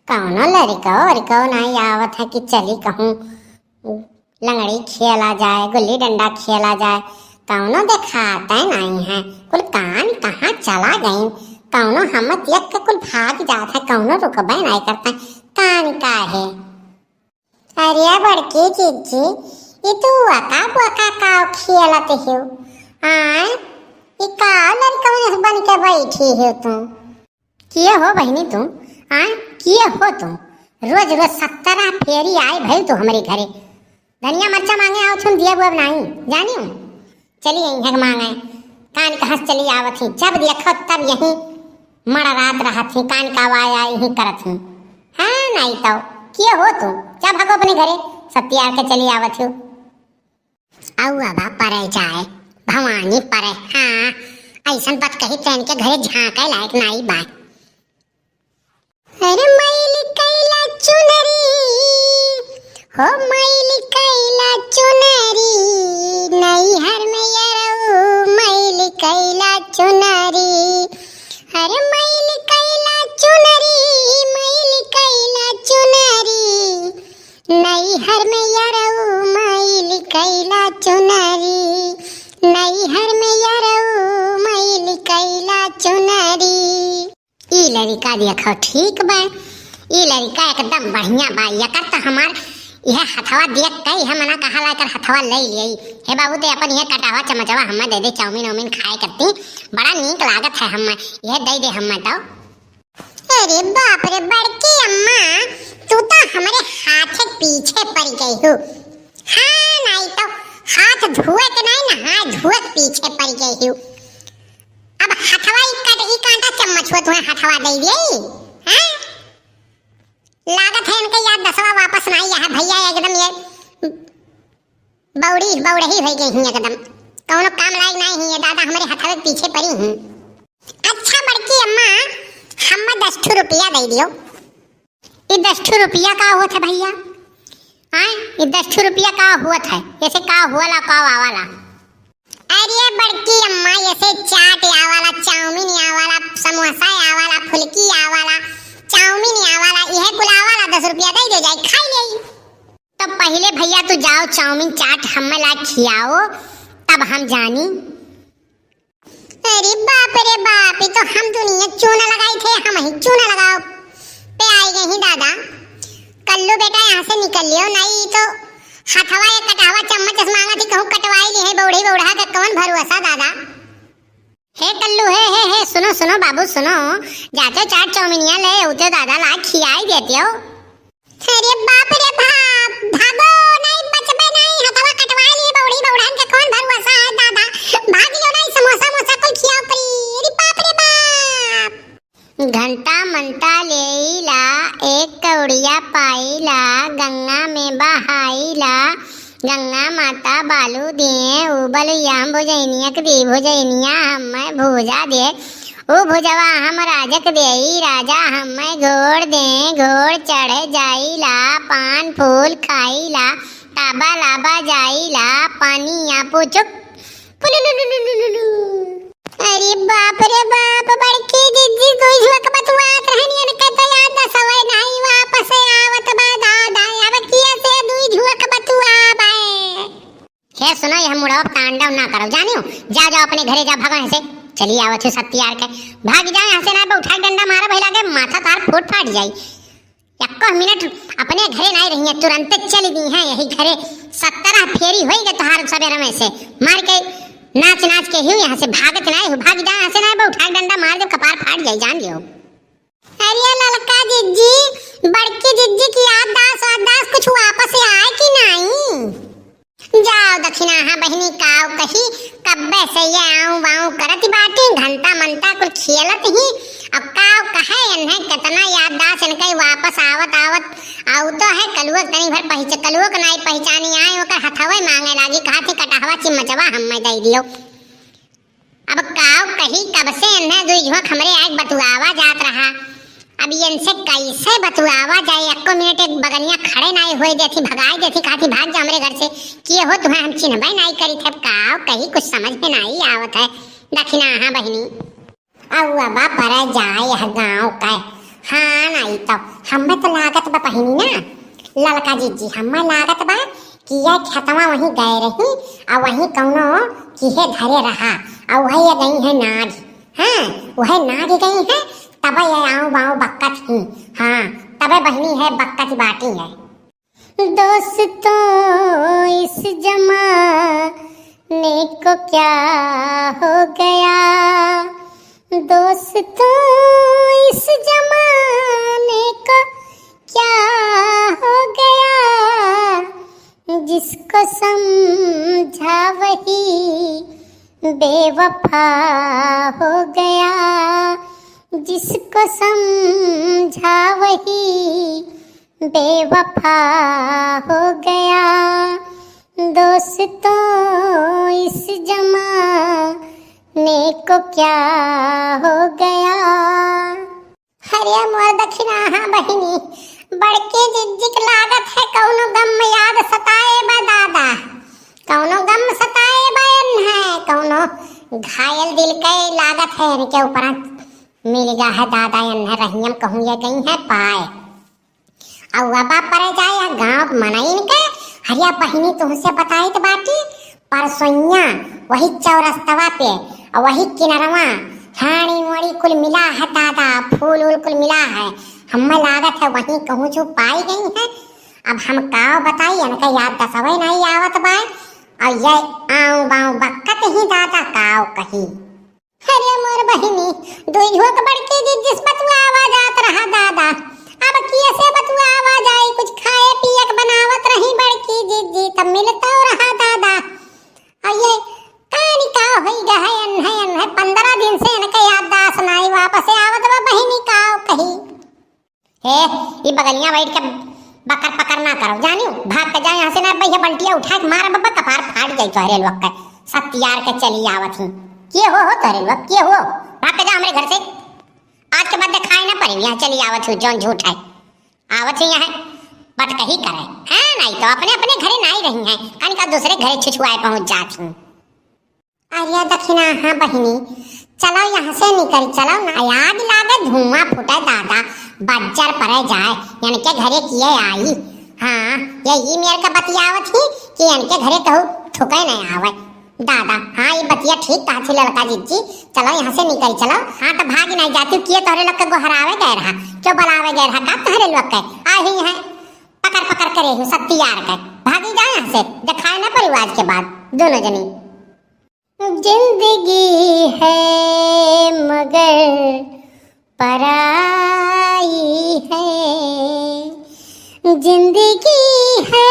कौनो लड़को नहीं आवत है कि चली कहूँ लंगड़ी खेला जाए, गुल्ली डंडा खेला जाए। कौनो देखाते नहीं है। कुल कान कहाँ चला गई। कौनो हमत यक के कुल भाग जात है। कौनो रुकबे नहीं करता। कान का है। अरे बड़की जीजी ये तू वका का खेलत हो। आय ये का लड़का बन के बैठी हो तुम। किए हो बहनी तुम? आय किए हो तुम? रोज रोज 70 फेरी आए भाई तो हमारे घरे धनिया मरचा मांगे आओ तुम दिया बुआ नहीं जानियो। चली यहीं मांगे कान कहाँ चली आवत थी। जब देखो तब यहीं मड़ा रात रहा थी। कान का आवाज यहीं करत थी। हाँ नहीं तो किए हो तुम? क्या भागो अपने घरे सत्या के चली आवत हो। औवा परे जाए भवानी परे। हाँ ऐसा बात कही ट्रेन के घरे झांके लायक नहीं बात। अरे मैली कैला चुनरी हो मैली कैला चुनरी नई हर में यारो मैली कैला चुनरी। अरे मैली कैला चुनरी मैली कैला चुनरी नई हर में यारो मैली कैला चुनरी नई हर में यारो मैली कैला चुनरी। ई लड़का देखो ठीक बा। ई लड़का एकदम बढ़िया बा। यकर तो हमार यह हथवा देख के हम मना कहा ला कर हथवा ले लियई। हे बाबू ते अपन यह कटावा चमचवा हम्मा दे दे चाउमीन उमीन खाए करती बड़ा नीक लागत है। हम्मा यह दे दे हम्मा तो। अरे बाप रे बड़की अम्मा तू तो हमारे हाथ के पीछे पड़ गई हो। हाँ नहीं तो हाथ धोए के नहीं नहा धोए पीछे पड़ गई हो। अब हथवा ई कांटा चम्मच हो तुम्हें हथवा दे दिए। हाँ लागत है इनके याद दसवा वापस नहीं यहाँ भैया एकदम ये बौड़ही हो गई हैं एकदम। कौनो काम लायक नहीं है। दादा हमारे हथवे के पीछे पड़ी हैं। अच्छा बड़की अम्मा हम 10 रुपया दे दियो। ये 10 रुपया का हुआ था भैया? हाँ ये 10 रुपया का हुआ था? जैसे का हुआ का आवाला? अरे बड़की अम्मा ऐसे चाट आवाला चाउमीन आवाला समोसा आवाला फुलकी आवाला चाउमीन आवाला यह कुल आवाला 10 रुपया दे दे जाए खाई ले। तो पहले भैया तू जाओ चाउमीन चाट हमें ला खियाओ तब हम जानी। अरे बाप रे बाप ये तो हम दुनिया चूना लगाई थे। हम ही चूना लगाओ पे आई गई ही दादा। कल्लू बेटा यहाँ से निकल लियो नहीं तो हथवा ये कटावा चम्मच मांगा थी कहूँ कटवाई ली है बौड़ी बौड़ा का कौन भरोसा दादा। हे कल्लू हे सुनो सुनो बाबू सुनो जाते चाट चाउमीनिया ले उते दादा ला खियाई देते हो। अरे बाप रे बाप भागो नहीं बचबे नहीं हथवा कटवाई ली बौड़ी बौड़ा का कौन भरोसा है दादा। भाग जाओ नहीं समोसा मोसा कुल खियाओ परी। अरे बाप रे बाप घंटा मंटा लेला एक कौड़िया पाईला गंगा में बहाईला गंगा माता बालू दिए उबल याम भुजैनिया के दी भुजैनिया हमें भूजा दे ओ भुजवा हम राजक देई राजा हमें घोड़ दे घोड़ चढ़े जाईला पान फूल खाईला ताबा लाबा जाईला पानी या पुचुक पुलुलुलुलुलुलु। अरे बाप रे बाप बड़की दीदी कोई झुक बतवात रहनी न कहता याद दसवे नहीं वापस आवत बा दादा अब किया से दुई झुक बतवा बाए। हे सुनो यह मुड़ो तांडव ना करो जानियो। जा जाओ अपने घरे जा भगवान से चली आवत हो सत्यार के भाग जाए यहाँ से ना उठा डंडा मारा भइला के माथा तार फूट फाट जाई। एक मिनट अपने घरे नहीं रही है तुरंत चली दी है यही घरे 70 फेरी होई गए तोहार सवेरे में से मार के नाच नाच के ही यहाँ से भागत नहीं हो। भाग जा यहाँ से ना उठा डंडा मार दे कपार फाट जाए जान लियो। अरे ललका जिज्जी बड़की जिज्जी की याददाश्त कुछ वापस आए कि नहीं? जाओ दक्षिणा हाँ बहनी काव कही कब्बे से ये आऊं वाऊं करती बाटे घंटा मनता कुछ खेलत ही अब काव कहे इन्हें कितना याददाश्त इनके वापस आवत आउ तो है कलुआ तनी भर कलुआ को नहीं पहचानी आए ओकर हथवे मांगे लागी कहा थी कटावा चिमचवा हमें दे दियो। अब काव कही कब से इन्हें दुई झोंक हमरे आज बतुआवा जात रहा। अब इनसे कैसे बतुआवा जाए। एक मिनट एक बगनिया खड़े नहीं हुए देती भगाई देती कहती भाग जा हमरे घर से किए हो तुम्हें हम चिन्हबे नहीं करी थे। काव कही कुछ समझ में नहीं आवत है। दक्षिणा हाँ बहनी औवा पर जाए यह गाँव का हाँ नहीं तो हमें तो लागत बा पहिनी ना ललका जीजी, हमें लागत बा कि ये खेतवा वहीं गए रही और वहीं कौनो किहे धरे रहा और वही ये गई है नाग। हाँ वह नाग गई है तब ये आऊ बाऊ बक्कत ही। हाँ तबे बहनी है बक्कत बाटी है। दोस्तों इस जमाने को क्या हो गया, दोस्तों इस जमाने को क्या हो गया, जिसको समझा वही बेवफा हो गया, जिसको समझा वही बेवफा हो गया, दोस्तों इस जमाने को क्या हो गया। हरे मोर दक्षिणा हाँ बहिनी बड़के जिज्जिक लागत है कौनो गम याद सताए बा दादा, कौनो गम सताए बन है, कौनो घायल दिल के लागत है इनके ऊपर मिल गया है दादा इन्हें रहियम कहूँ ये गई है पाए और वबा परे जाए गाँव मनाइन के। हरिया बहिनी तुमसे बताई तो बाटी परसोइया वही चौरस्तवा पे और वही किनरवा हाड़ी मोड़ी कुल मिला है दादा, फूल उल कुल मिला है, हमें लागत है वहीं कहूँ जो पाई गई है। अब हम काव बताई इनका याद दसवे नहीं आवत बाय और ये आऊ बाऊ बक्कत ही दादा काव कही। अरे मोर बहिनी दुई झोक बड़के जिस बतुआ आवाज आत रहा दादा, अब कैसे बतुआ आवाज आई, कुछ खाए पिए के बनावत रही बड़की जी तब मिलता रहा दादा। और ये कहानी का होई गए अनहे 15 दिन से इनके याददाश्त नहीं वापस आवत बा बहिनी काव कही। हे ये बगलियां बैठ के बकर पकर ना करो जानियो, भाग के जाए यहाँ से ना भैया बल्टिया उठा के मार बब्बा कपार फाट जाई तोहरे लोग के सत्यार के चली आवत ही के हो तोहरे लोग के हो, भाग के जा हमारे घर से आज के बाद खाए ना पड़े यहाँ चली आवत हूँ जौन झूठ है आवत ही यहाँ बट कही करे। हाँ नहीं तो अपने अपने घरे नहीं रही हैं कनिका दूसरे घरे छुछुआए पहुंच जाती हूँ। अरे दक्षिणा हाँ बहिनी चलो यहाँ से निकल चलो ना, आग लागे धुआं फूटे दादा बज्जर परे जाए इनके घरे किए आई। हाँ ये मेरे का बतियावत ही कि इनके घरे कहूँ ठुके नहीं आवे दादा। हाँ ये बतिया ठीक कहा थी लड़का जीजी, चलो यहाँ से निकल चलो। हाँ तो भाग नहीं जाती किए तोहरे लोग के गोहरावे गए रहा क्यों बुलावे गए रहा का तोहरे लोग के आ ही है पकड़ पकड़ करे हूँ सत्यार के भागी जाए यहाँ से दिखाए ना परिवार के बाद दोनों जनी। जिंदगी है मगर पराई है, जिंदगी है